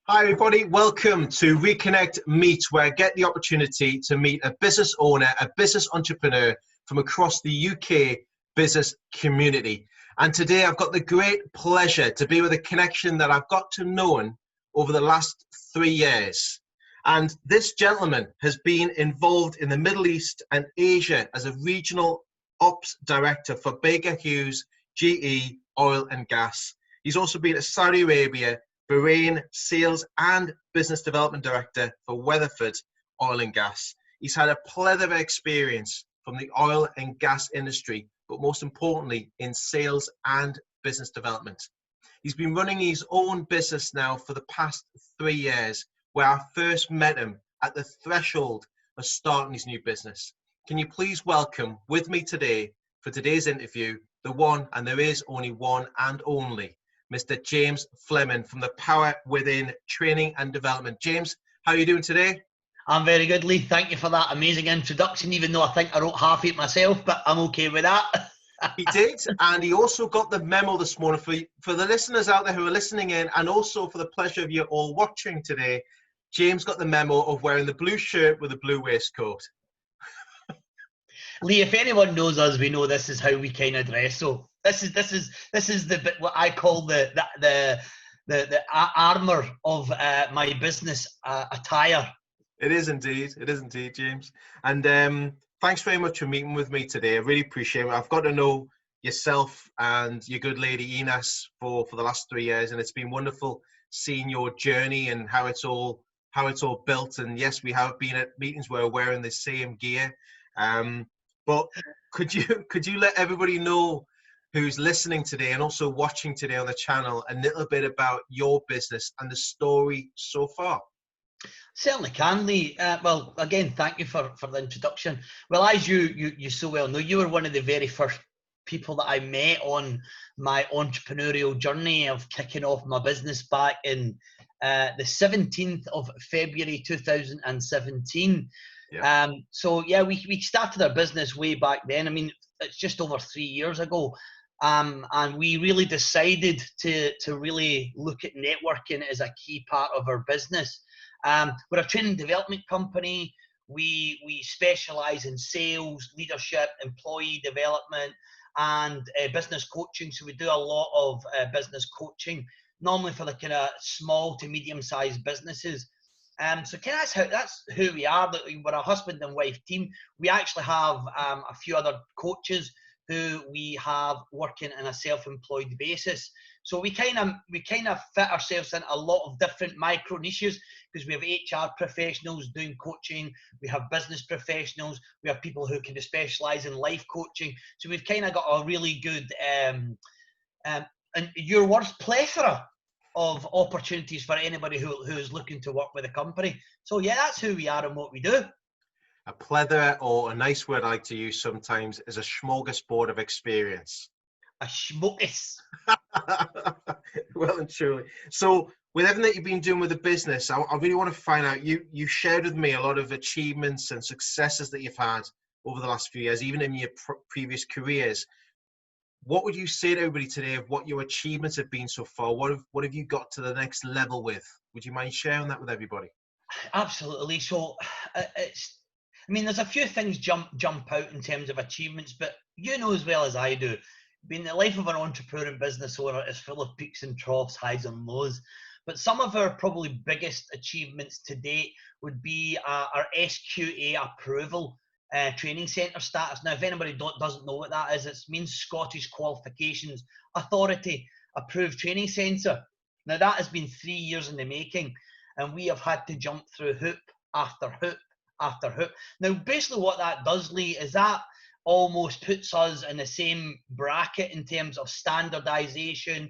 Hi everybody, welcome to ReConnect Meets, where I get the opportunity to meet a business owner, a business entrepreneur from across the UK business community. And today I've got the great pleasure to be with a connection that I've got to know over the last 3 years. And this gentleman has been involved in the Middle East and Asia as a regional ops director for Baker Hughes, GE, Oil and Gas. He's also been to Saudi Arabia, Bahrain, Sales and Business Development Director for Weatherford Oil and Gas. He's had a plethora of experience from the oil and gas industry, but most importantly, in sales and business development. He's been running his own business now for the past 3 years, where I first met him at the threshold of starting his new business. Can you please welcome with me today for today's interview, the one, and there is only one and only, Mr. James Fleming from the Power Within Training and Development. James, how are you doing today? I'm very good, Lee. Thank you for that amazing introduction, even though I think I wrote half it myself, but I'm okay with that. He did, and he also got the memo this morning for the listeners out there who are listening in, and also for the pleasure of you all watching today. James got the memo of wearing the blue shirt with a blue waistcoat. Lee, if anyone knows us, we know this is how we kind of dress. So this is the bit what I call the armor of my business attire. It is indeed, James. And thanks very much for meeting with me today. I really appreciate it. I've got to know yourself and your good lady Ines for the last 3 years, and it's been wonderful seeing your journey and how it's all built. And yes, we have been at meetings where we're wearing the same gear. But could you let everybody know who's listening today and also watching today on the channel a little bit about your business and the story so far? Certainly can, Lee. Well, again, thank you for the introduction. Well, as you so well know, you were one of the very first people that I met on my entrepreneurial journey of kicking off my business back in the 17th of February 2017. Yeah. So yeah, we started our business way back then. I mean, it's just over 3 years ago. And we really decided to really look at networking as a key part of our business. We're a training development company. We specialize in sales, leadership, employee development, and business coaching. So we do a lot of business coaching, normally for the kind of small to medium-sized businesses. So that's who we are. We're a husband and wife team. We actually have a few other coaches who we have working on a self-employed basis. So we kind of fit ourselves in a lot of different micro niches, because we have HR professionals doing coaching, we have business professionals, we have people who can specialize in life coaching. So we've kind of got a really good, and your words, plethora of opportunities for anybody who is looking to work with a company. So yeah, that's who we are and what we do. A plethora, or a nice word I like to use sometimes, is a smorgasbord of experience. A schmuckus. Well and truly. So with everything that you've been doing with the business, I really want to find out, you shared with me a lot of achievements and successes that you've had over the last few years, even in your previous careers. What would you say to everybody today of what your achievements have been so far? What have you got to the next level with? Would you mind sharing that with everybody? Absolutely. So there's a few things jump out in terms of achievements, but you know as well as I do, being the life of an entrepreneur and business owner is full of peaks and troughs, highs and lows. But some of our probably biggest achievements to date would be our SQA approval training centre status. Now, if anybody doesn't know what that is, it means Scottish Qualifications Authority Approved Training Centre. Now, that has been 3 years in the making, and we have had to jump through hoop after hoop after hoop. Now, basically what that does, Lee, is that almost puts us in the same bracket in terms of standardization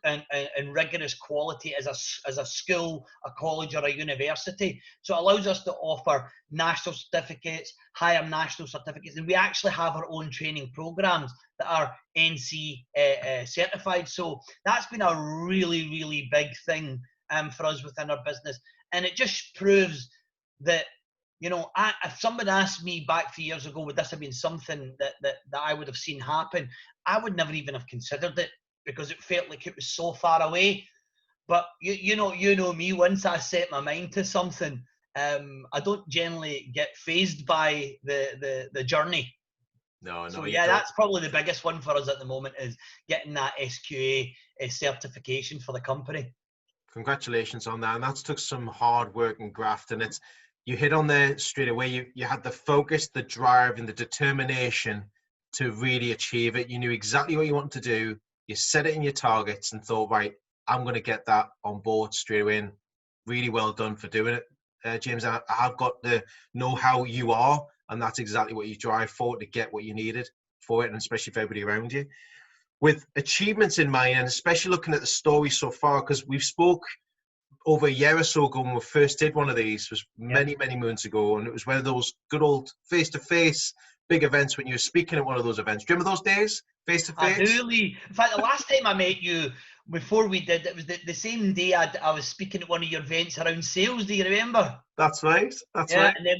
and rigorous quality as a school, a college or a university. So it allows us to offer national certificates, higher national certificates, and we actually have our own training programs that are NC certified. So that's been a really, really big thing for us within our business. And it just proves that, if somebody asked me back 3 years ago, would this have been something that I would have seen happen, I would never even have considered it, because it felt like it was so far away. But you know me. Once I set my mind to something, I don't generally get phased by the journey. No, So you yeah, don't. that's probably the biggest one for us at the moment, is getting that SQA certification for the company. Congratulations on that. And that's took some hard work and graft. And it's, you hit on there straight away. You had the focus, the drive, and the determination to really achieve it. You knew exactly what you wanted to do. You set it in your targets and thought, right, I'm going to get that on board straight away. And really well done for doing it, James. I've got the know how you are, and that's exactly what you drive for, to get what you needed for it, and especially for everybody around you. With achievements in mind, and especially looking at the story so far, because we've spoke over a year or so ago when we first did one of these, was many moons ago, and it was one of those good old face-to-face big events when you were speaking at one of those events. Do you remember those days, face-to-face? I do, Lee. In fact, the last time I met you, before we did, it was the same day I was speaking at one of your events around sales. Do you remember? That's right. That's Yeah, right. and then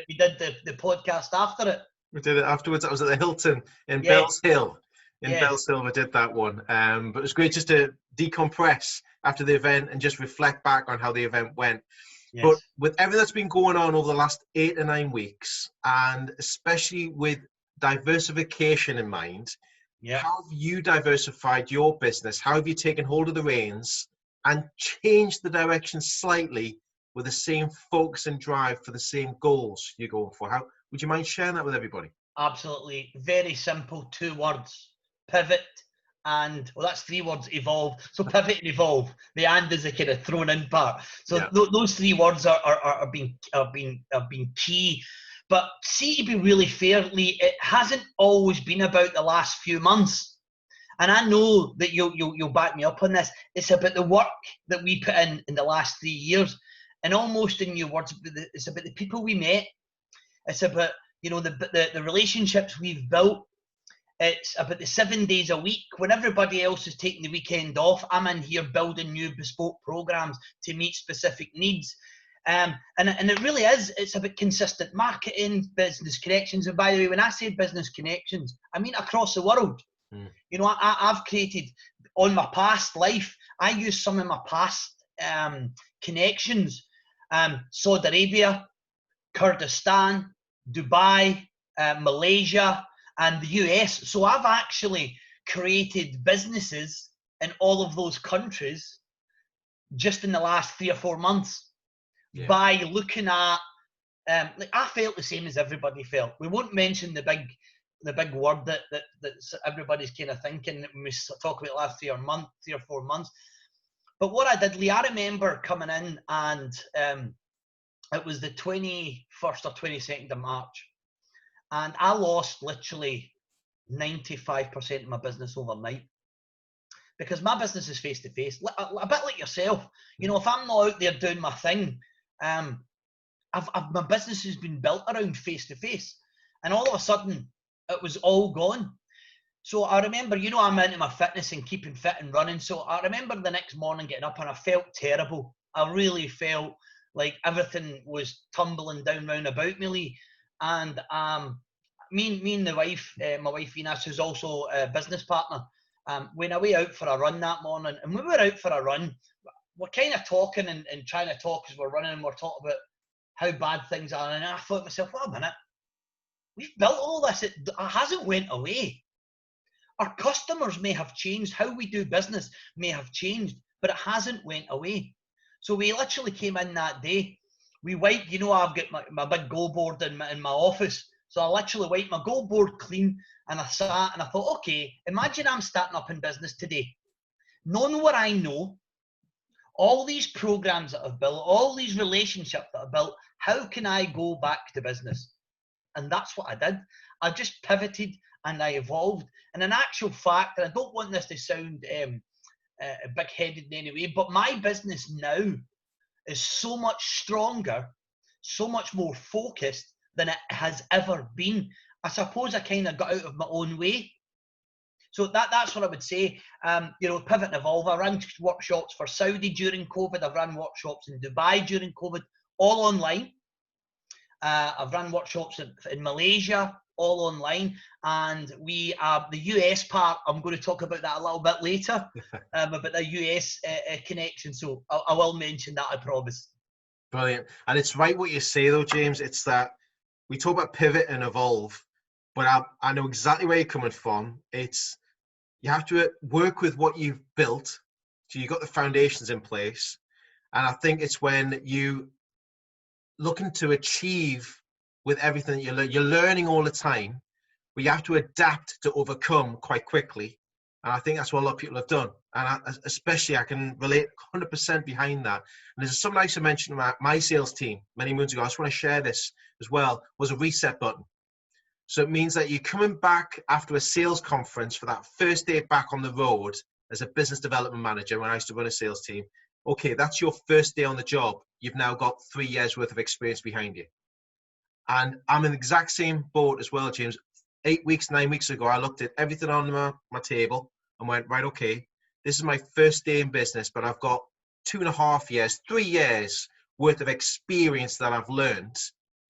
we did the podcast after it. We did it afterwards. That was at the Hilton in Yes. Bells Hill. In Yes. Bells Hill, we did that one. But it was great just to decompress after the event and just reflect back on how the event went. Yes. But with everything that's been going on over the last 8 to 9 weeks, and especially with diversification in mind, how have you diversified your business? How have you taken hold of the reins and changed the direction slightly with the same focus and drive for the same goals you're going for? How would you mind sharing that with everybody? Absolutely. Very simple, 2 words: pivot and, well, that's 3 words: evolve. So pivot and evolve. The and is a kind of thrown in part. So those 3 words have been key. But see, to be really fair, Lee, it hasn't always been about the last few months. And I know that you'll back me up on this. It's about the work that we put in the last 3 years. And almost in your words, it's about the people we met. It's about, the relationships we've built. It's about the 7 days a week. When everybody else is taking the weekend off, I'm in here building new bespoke programs to meet specific needs. And it really is. It's about consistent marketing, business connections. And by the way, when I say business connections, I mean across the world. I've created, on my past life, I use some of my past connections. Saudi Arabia, Kurdistan, Dubai, Malaysia, and the US. So I've actually created businesses in all of those countries just in the last 3 or 4 months by looking at, I felt the same as everybody felt. We won't mention the big word that everybody's kind of thinking when we talk about the last 3 or 4 months. But what I did, Lee, I remember coming in, and it was the 21st or 22nd of March. And I lost literally 95% of my business overnight. Because my business is face-to-face, a bit like yourself. If I'm not out there doing my thing, my business has been built around face-to-face. And all of a sudden, it was all gone. So I remember, I'm into my fitness and keeping fit and running. So I remember the next morning getting up and I felt terrible. I really felt like everything was tumbling down round about me, Lee. And me and the wife, my wife Venus, who's also a business partner, went away out for a run that morning. And when we were out for a run, we're kind of talking and trying to talk as we're running, and we're talking about how bad things are. And I thought to myself, wait a minute, we've built all this. It hasn't went away. Our customers may have changed. How we do business may have changed, but it hasn't went away. So we literally came in that day. We wiped, I've got my big goal board in my office. So I literally wiped my goal board clean, and I sat and I thought, okay, imagine I'm starting up in business today. Knowing what I know, all these programs that I've built, all these relationships that I've built, how can I go back to business? And that's what I did. I just pivoted and I evolved. And in actual fact, and I don't want this to sound big-headed in any way, but my business now is so much stronger, so much more focused than it has ever been. I suppose I kind of got out of my own way. So that's what I would say. Pivot and evolve. I ran workshops for Saudi during COVID. I've run workshops in Dubai during COVID, all online. I've run workshops in Malaysia, all online. And we are the US part. I'm going to talk about that a little bit later, about the US connection. So I will mention that, I promise. Brilliant. And it's right what you say though, James. It's that we talk about pivot and evolve, but I know exactly where you're coming from. It's you have to work with what you've built. So you've got the foundations in place. And I think it's when you looking to achieve with everything that you're learning all the time, but you have to adapt to overcome quite quickly. And I think that's what a lot of people have done. And especially I can relate 100% behind that. And there's something I used to mention to my sales team many moons ago. I just want to share this as well, was a reset button. So it means that you're coming back after a sales conference for that first day back on the road as a business development manager when I used to run a sales team. Okay, that's your first day on the job. You've now got 3 years worth of experience behind you. And I'm in the exact same boat as well, James. 8 weeks, 9 weeks ago, I looked at everything on my table and went, right, okay, this is my first day in business, but I've got 2.5 years, 3 years worth of experience that I've learned.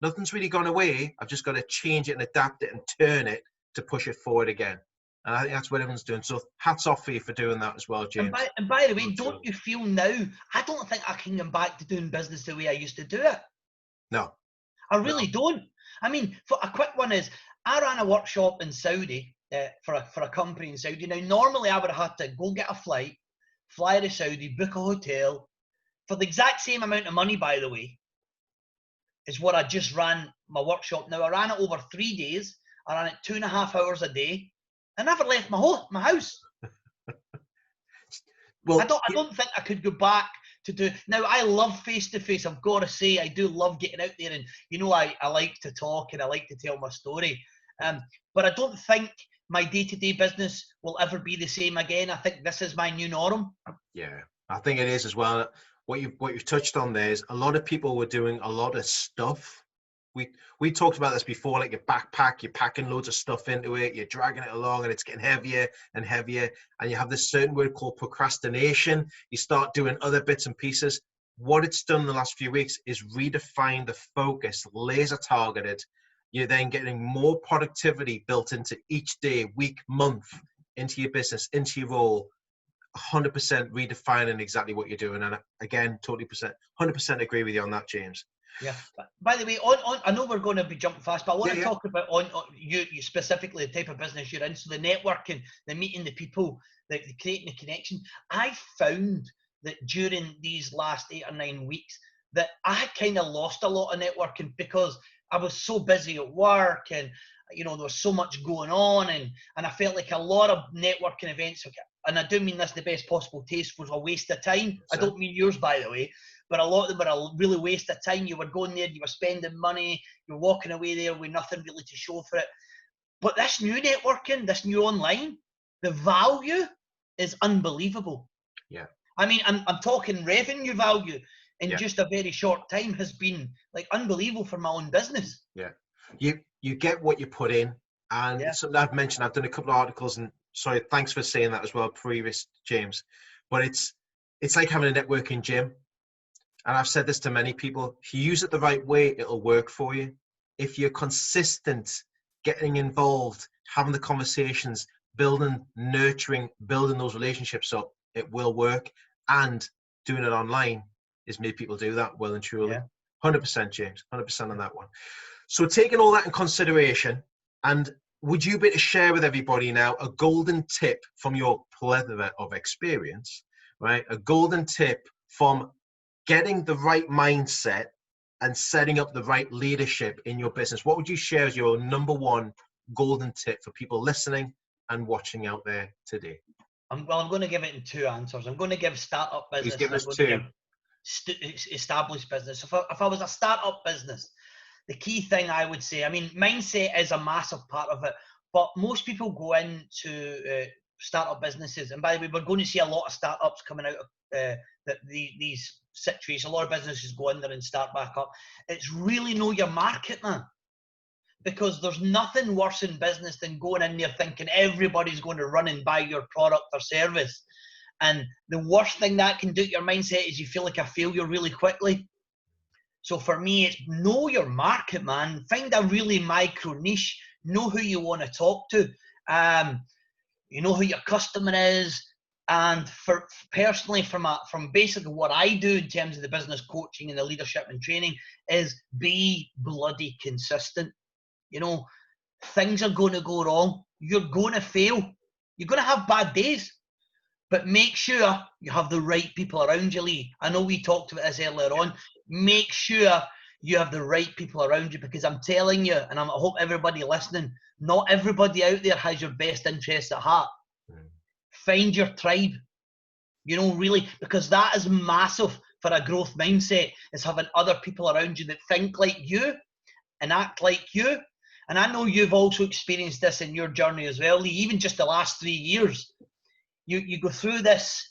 Nothing's really gone away. I've just got to change it and adapt it and turn it to push it forward again. And I think that's what everyone's doing. So hats off for you for doing that as well, James. And by the way, don't you feel now, I don't think I can get back to doing business the way I used to do it. No. I really don't. I mean, for a quick one is, I ran a workshop in Saudi for a company in Saudi. Now, normally I would have had to go get a flight, fly to Saudi, book a hotel, for the exact same amount of money, by the way, is what I just ran my workshop. Now, I ran it over 3 days. I ran it 2.5 hours a day. I never left my house. Well, I don't think I could go back to do. Now, I love face-to-face. I've got to say, I do love getting out there. And, you know, I like to talk and I like to tell my story. But I don't think my day-to-day business will ever be the same again. I think this is my new norm. Yeah, I think it is as well. What you've touched on there is a lot of people were doing a lot of stuff. We talked about this before, like your backpack, you're packing loads of stuff into it, you're dragging it along and it's getting heavier and heavier. And you have this certain word called procrastination. You start doing other bits and pieces. What it's done in the last few weeks is redefine the focus, laser targeted. You're then getting more productivity built into each day, week, month, into your business, into your role. 100% redefining exactly what you're doing. And again, 100% agree with you on that, James. Yeah. By the way, I know we're going to be jumping fast, but I want to talk about on you specifically the type of business you're in. So the networking, the meeting the people, the creating the connection. I found that during these last 8 or 9 weeks that I had kind of lost a lot of networking because I was so busy at work and, you know, there was so much going on and I felt like a lot of networking events, and I do mean this the best possible taste, was a waste of time. I don't mean yours, by the way, but a lot of them were a really waste of time. You were going there, you were spending money, you were walking away there with nothing really to show for it. But this new networking, this new online, the value is unbelievable. Yeah. I mean, I'm talking revenue value in just a very short time has been like unbelievable for my own business. Yeah. You get what you put in. And something I've mentioned, I've done a couple of articles, and sorry, thanks for saying that as well, previous, James. But it's like having a networking gym. And I've said this to many people, if you use it the right way, it'll work for you. If you're consistent, getting involved, having the conversations, building, nurturing, building those relationships up, it will work. And doing it online is made people do that well and truly. 100%, James, 100% on that one. So taking all that in consideration, and would you be able to share with everybody now a golden tip from your plethora of experience, right? A golden tip from getting the right mindset and setting up the right leadership in your business. What would you share as your number one golden tip for people listening and watching out there today? I'm going to give it in 2 answers. I'm going to give startup business. He's given us 2. Established business. If I was a startup business, the key thing I would say, I mean, mindset is a massive part of it, but most people go into startup businesses, and by the way, we're going to see a lot of startups coming out of these situations. A lot of businesses go in there and start back up. It's really know your market, man. Because there's nothing worse in business than going in there thinking everybody's going to run and buy your product or service. And the worst thing that can do to your mindset is you feel like a failure really quickly. So for me, it's know your market, man. Find a really micro niche. know who you want to talk to, you know who your customer is. And for personally, from basically what I do in terms of the business coaching and the leadership and training, is be bloody consistent. You know, things are going to go wrong. You're going to fail. You're going to have bad days. But make sure you have the right people around you, Lee. I know we talked about this earlier on. Make sure you have the right people around you, because I'm telling you, and I hope everybody listening, not everybody out there has your best interests at heart. Find your tribe, you know, really, because that is massive for a growth mindset, is having other people around you that think like you and act like you. And I know you've also experienced this in your journey as well, Lee, even just the last 3 years. You go through this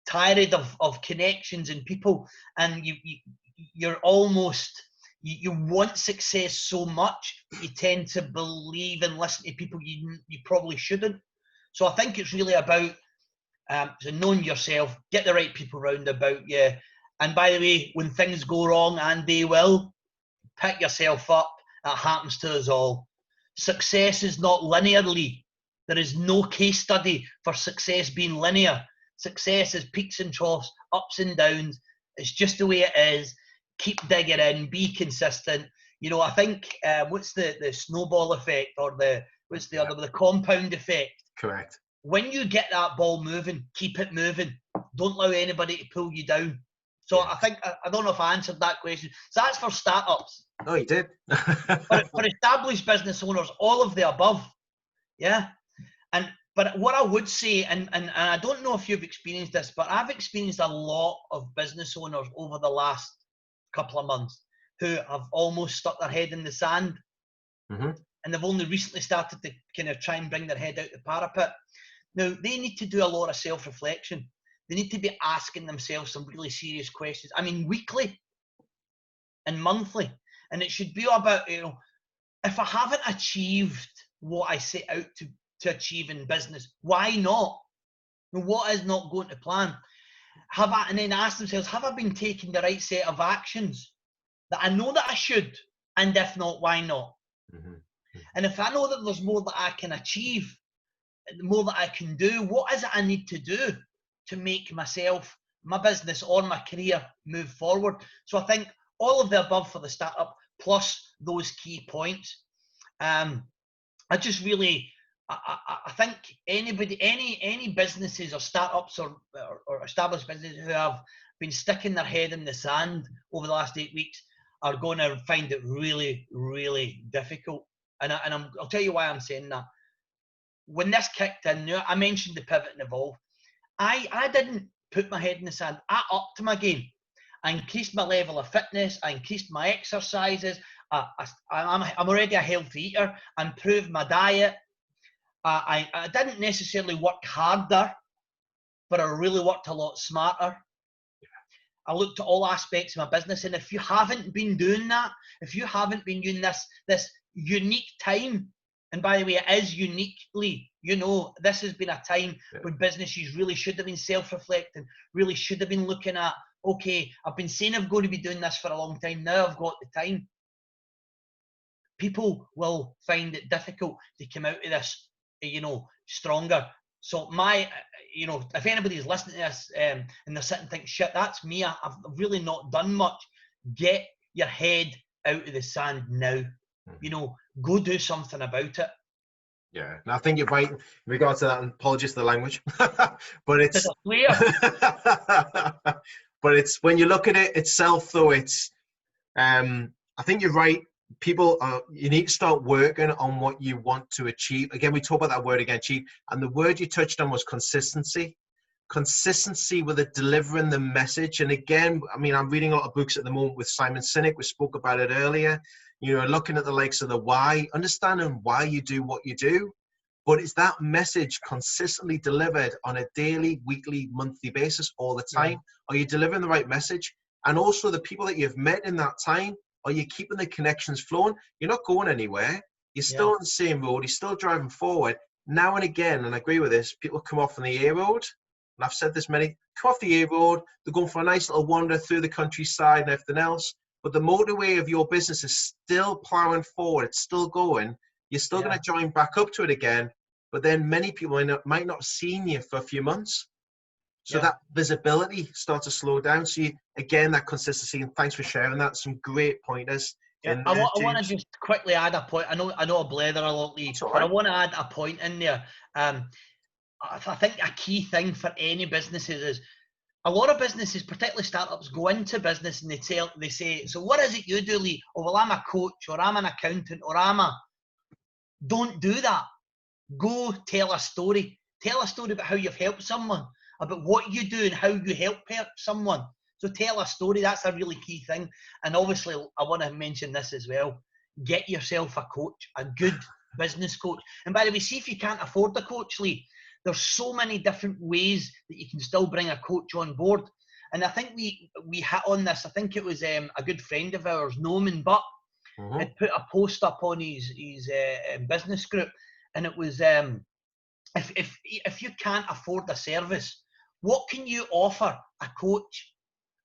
tirade of connections and people, and you're almost, you want success so much, you tend to believe and listen to people you probably shouldn't. So I think it's really about knowing yourself, get the right people round about you. And by the way, when things go wrong, and they will, pick yourself up. It happens to us all. Success is not linearly. There is no case study for success being linear. Success is peaks and troughs, ups and downs. It's just the way it is. Keep digging in, be consistent. You know, I think, what's the snowball effect, or the compound effect? Correct. When you get that ball moving, keep it moving. Don't allow anybody to pull you down. So I think, I don't know if I answered that question. So that's for startups. Oh, you did. for established business owners, all of the above. Yeah. But what I would say, and I don't know if you've experienced this, but I've experienced a lot of business owners over the last couple of months who have almost stuck their head in the sand. Mm-hmm. And they've only recently started to kind of try and bring their head out the parapet. Now, they need to do a lot of self-reflection. They need to be asking themselves some really serious questions. I mean, weekly and monthly. And it should be about, you know, if I haven't achieved what I set out to achieve in business, why not? What is not going to plan? And then ask themselves, have I been taking the right set of actions that I know that I should? And if not, why not? Mm-hmm. And if I know that there's more that I can achieve, more that I can do, what is it I need to do to make myself, my business, or my career move forward? So I think all of the above for the startup, plus those key points. I just really, I think any businesses or startups or established businesses who have been sticking their head in the sand over the last 8 weeks are going to find it really, really difficult. And I'll tell you why I'm saying that. When this kicked in, I mentioned the pivot and evolve. I didn't put my head in the sand. I upped my game. I increased my level of fitness. I increased my exercises. I'm already a healthy eater. I improved my diet. I didn't necessarily work harder, but I really worked a lot smarter. I looked at all aspects of my business. And if you haven't been doing that, if you haven't been doing this unique time, and by the way, it is uniquely, you know, this has been a time when businesses really should have been self-reflecting, really should have been looking at, okay, I've been saying I'm going to be doing this for a long time. Now I've got the time. People will find it difficult to come out of this, you know, stronger. So you know, if anybody's listening to this and they're sitting thinking, shit, that's me, I've really not done much. Get your head out of the sand now. You know, go do something about it. Yeah, and I think you're right in regards to that, and apologies for the language. But it's but it's when you look at it itself, though, it's I think you're right. You need to start working on what you want to achieve. Again, we talk about that word again, achieve, and the word you touched on was consistency. Consistency with it, delivering the message. And again, I mean, I'm reading a lot of books at the moment with Simon Sinek. We spoke about it earlier. You know, looking at the likes of the why, understanding why you do what you do. But it's that message consistently delivered on a daily, weekly, monthly basis all the time. Yeah. Are you delivering the right message? And also the people that you've met in that time, are you keeping the connections flowing? You're not going anywhere. You're still on the same road. You're still driving forward. Now and again, and I agree with this, people come off on the A road. And I've said this come off the A road. They're going for a nice little wander through the countryside and everything else. But the motorway of your business is still plowing forward. It's still going. You're still going to join back up to it again, but then many people might not have seen you for a few months. So that visibility starts to slow down. So again, that consistency, and thanks for sharing that. Some great pointers. Yeah, I want to just quickly add a point. I know I blather a lot, Lee, but I want to add a point in there. I think a key thing for any businesses is a lot of businesses, particularly startups, go into business and they say, so what is it you do, Lee? Oh, well, I'm a coach, or I'm an accountant, or I'm a... Don't do that. Go tell a story. Tell a story about how you've helped someone, about what you do and how you help someone. So tell a story. That's a really key thing. And obviously, I want to mention this as well. Get yourself a coach, a good business coach. And by the way, see if you can't afford a coach, Lee. There's so many different ways that you can still bring a coach on board. And I think we hit on this. I think it was a good friend of ours, Norman Butt, had put a post up on his business group. And it was, if you can't afford a service, what can you offer a coach?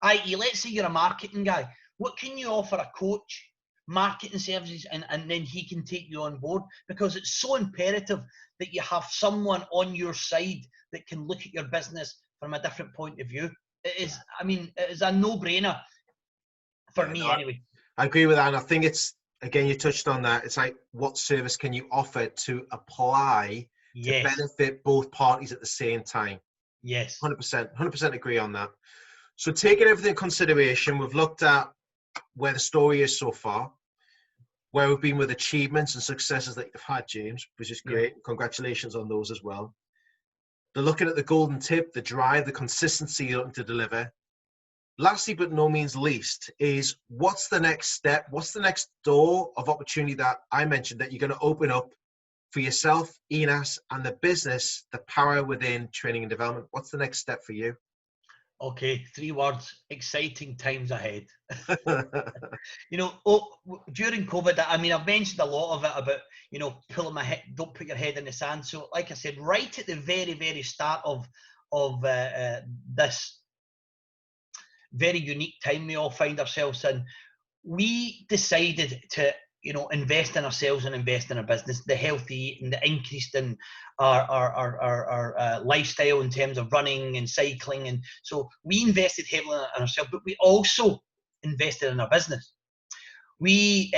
I.e., let's say you're a marketing guy. What can you offer a coach? Marketing services, and then he can take you on board, because it's so imperative that you have someone on your side that can look at your business from a different point of view. It is, I mean, it is a no-brainer for me anyway. I agree with that, and I think it's, again, you touched on that. It's like, what service can you offer to apply to benefit both parties at the same time? Yes. 100% agree on that. So taking everything in consideration, we've looked at where the story is so far, where we've been with achievements and successes that you've had, James, which is great. Yeah. Congratulations on those as well. They're looking at the golden tip, the drive, the consistency you're looking to deliver. Lastly, but no means least, is what's the next step? What's the next door of opportunity that I mentioned that you're going to open up for yourself, Enos, and the business, the power within training and development? What's the next step for you? Okay, 3 words: exciting times ahead. You know, during COVID, I mean, I've mentioned a lot of it about, you know, pulling my head, don't put your head in the sand. So, like I said, right at the very, very start of this very unique time we all find ourselves in, we decided to, you know, invest in ourselves and invest in our business, the healthy and the increased in our lifestyle in terms of running and cycling. And so we invested heavily in ourselves, but we also invested in our business. We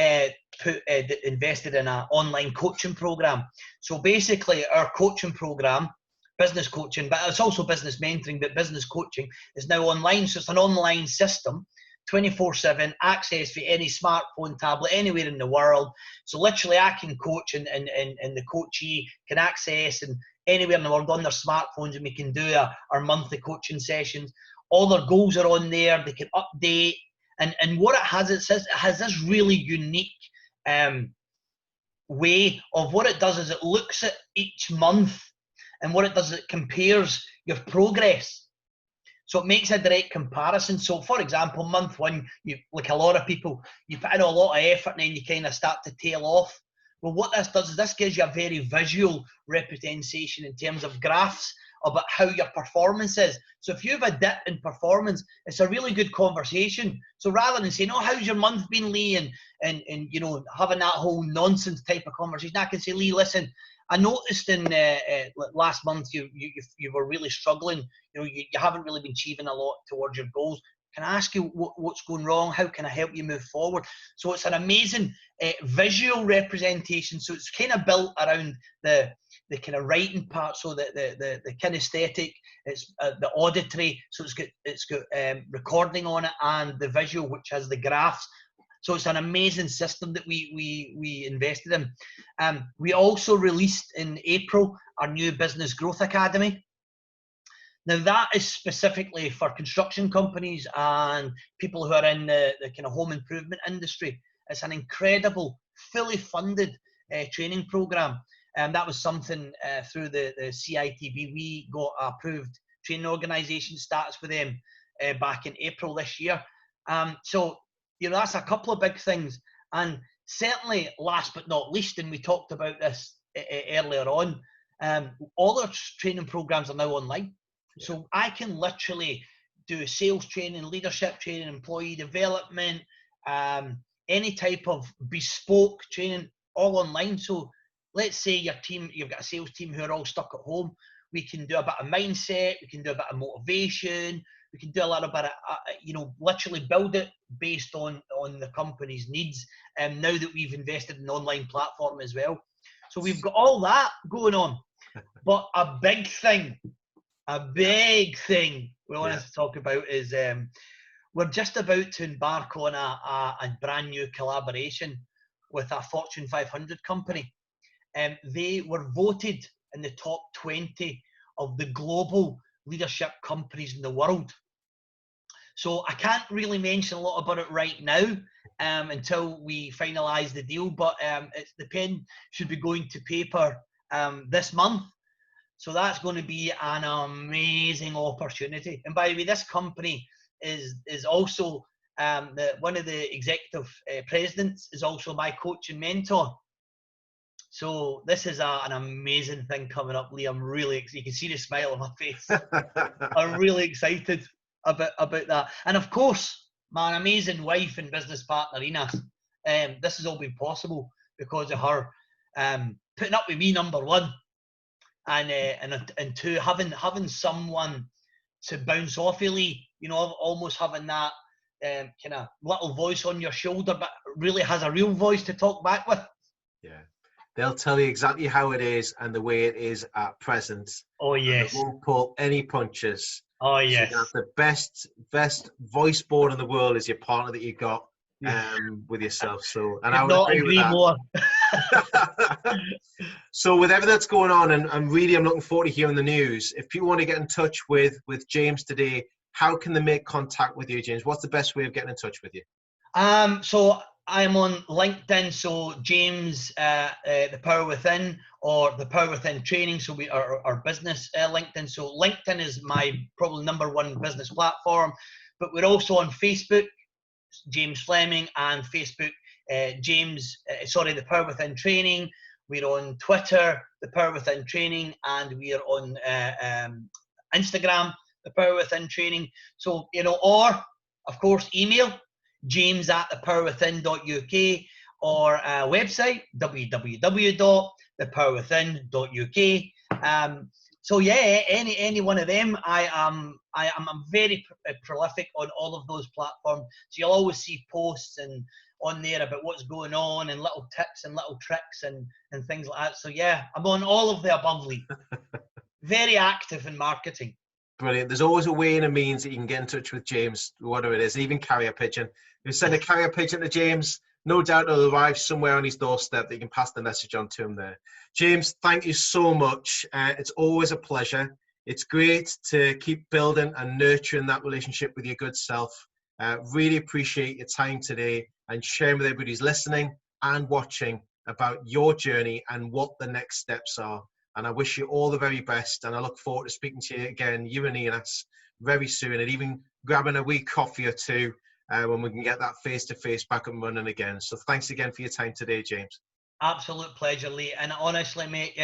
invested in an online coaching program. So basically our coaching program, business coaching, but it's also business mentoring, but business coaching is now online. So it's an online system, 24/7, access for any smartphone, tablet, anywhere in the world. So literally I can coach and the coachee can access and anywhere in the world on their smartphones, and we can do our monthly coaching sessions. All their goals are on there. They can update. And what it has this really unique way of what it does is it looks at each month, and what it does is it compares your progress. So it makes a direct comparison. So for example, month one, you, like a lot of people, you put in a lot of effort and then you kind of start to tail off. Well, what this does is this gives you a very visual representation in terms of graphs about how your performance is. So if you have a dip in performance, it's a really good conversation. So rather than saying, oh, how's your month been, Lee? And you know, having that whole nonsense type of conversation, I can say, Lee, listen, I noticed in last month you were really struggling. You know, you haven't really been achieving a lot towards your goals. Can I ask you what's going wrong? How can I help you move forward? So it's an amazing visual representation. So it's kind of built around the kind of writing part. So the kinesthetic, it's the auditory. So it's got recording on it, and the visual, which has the graphs. So it's an amazing system that we invested in. We also released in April our new Business Growth Academy. Now that is specifically for construction companies and people who are in the kind of home improvement industry. It's an incredible, fully funded training program. And that was something through the CITB. We got approved training organisation status with them back in April this year. So, you know, that's a couple of big things. And certainly, last but not least, and we talked about this earlier on, all our training programs are now online. Yeah. So I can literally do sales training, leadership training, employee development, any type of bespoke training, all online. So let's say you've got a sales team who are all stuck at home. We can do a bit of mindset, we can do a bit of motivation, we can do a little bit of, literally build it based on the company's needs. And now that we've invested in an online platform as well. So we've got all that going on. But a big thing we want to talk about is we're just about to embark on a brand new collaboration with a Fortune 500 company. They were voted in the top 20 of the global leadership companies in the world. So I can't really mention a lot about it right now until we finalise the deal, but the pen should be going to paper this month. So that's going to be an amazing opportunity. And by the way, this company is also one of the executive presidents is also my coach and mentor. So this is an amazing thing coming up, Lee. I'm really, you can see the smile on my face. I'm really excited about that. And of course, my amazing wife and business partner, Ina, this has all been possible because of her putting up with me, number one, and two, having someone to bounce off of, Lee, almost having that kind of little voice on your shoulder, but really has a real voice to talk back with. Yeah. They'll tell you exactly how it is and the way it is at present. Oh, yes. They won't pull any punches. Oh, yes. So the best voice board in the world is your partner that you got with yourself. So, and I would agree with more. So with everything that's going on, and I'm looking forward to hearing the news. If people want to get in touch with James today, how can they make contact with you, James? What's the best way of getting in touch with you? So I'm on LinkedIn, so James, The Power Within, or The Power Within Training. So we are our business LinkedIn. So LinkedIn is my probably number one business platform, but we're also on Facebook, James Fleming, and Facebook, The Power Within Training. We're on Twitter, The Power Within Training, and we are on Instagram, The Power Within Training. So, or of course, email james@thepowerwithin.uk, or website www.thepowerwithin.uk. So yeah, any one of them. I'm very prolific on all of those platforms. So you'll always see posts and on there about what's going on and little tips and little tricks and things like that. So yeah, I'm on all of the above, Lee. Very active in marketing. Brilliant. There's always a way and a means that you can get in touch with James, whatever it is, even carrier pigeon. You send a carrier pigeon to James, no doubt it'll arrive somewhere on his doorstep that you can pass the message on to him there. James, thank you so much. It's always a pleasure. It's great to keep building and nurturing that relationship with your good self. Really appreciate your time today and sharing with everybody who's listening and watching about your journey and what the next steps are. And I wish you all the very best. And I look forward to speaking to you again, you and Enos, very soon, and even grabbing a wee coffee or two when we can get that face-to-face back and running again. So thanks again for your time today, James. Absolute pleasure, Lee. And honestly, mate,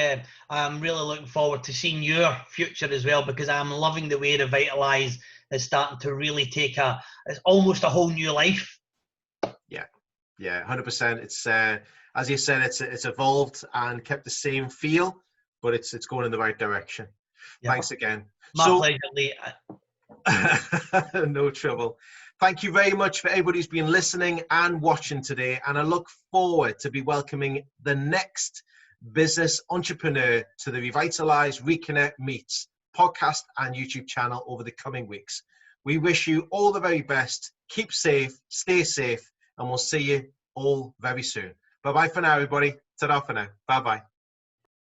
I'm really looking forward to seeing your future as well, because I'm loving the way Revitalize is starting to really take it's almost a whole new life. Yeah, 100%. It's as you said, it's evolved and kept the same feel, but it's going in the right direction. Yeah. Thanks again. My pleasure, Lee. No trouble. Thank you very much for everybody who's been listening and watching today. And I look forward to be welcoming the next business entrepreneur to the Revitalize ReConnect Meets podcast and YouTube channel over the coming weeks. We wish you all the very best. Keep safe, stay safe, and we'll see you all very soon. Bye-bye for now, everybody. Ta-da for now. Bye-bye.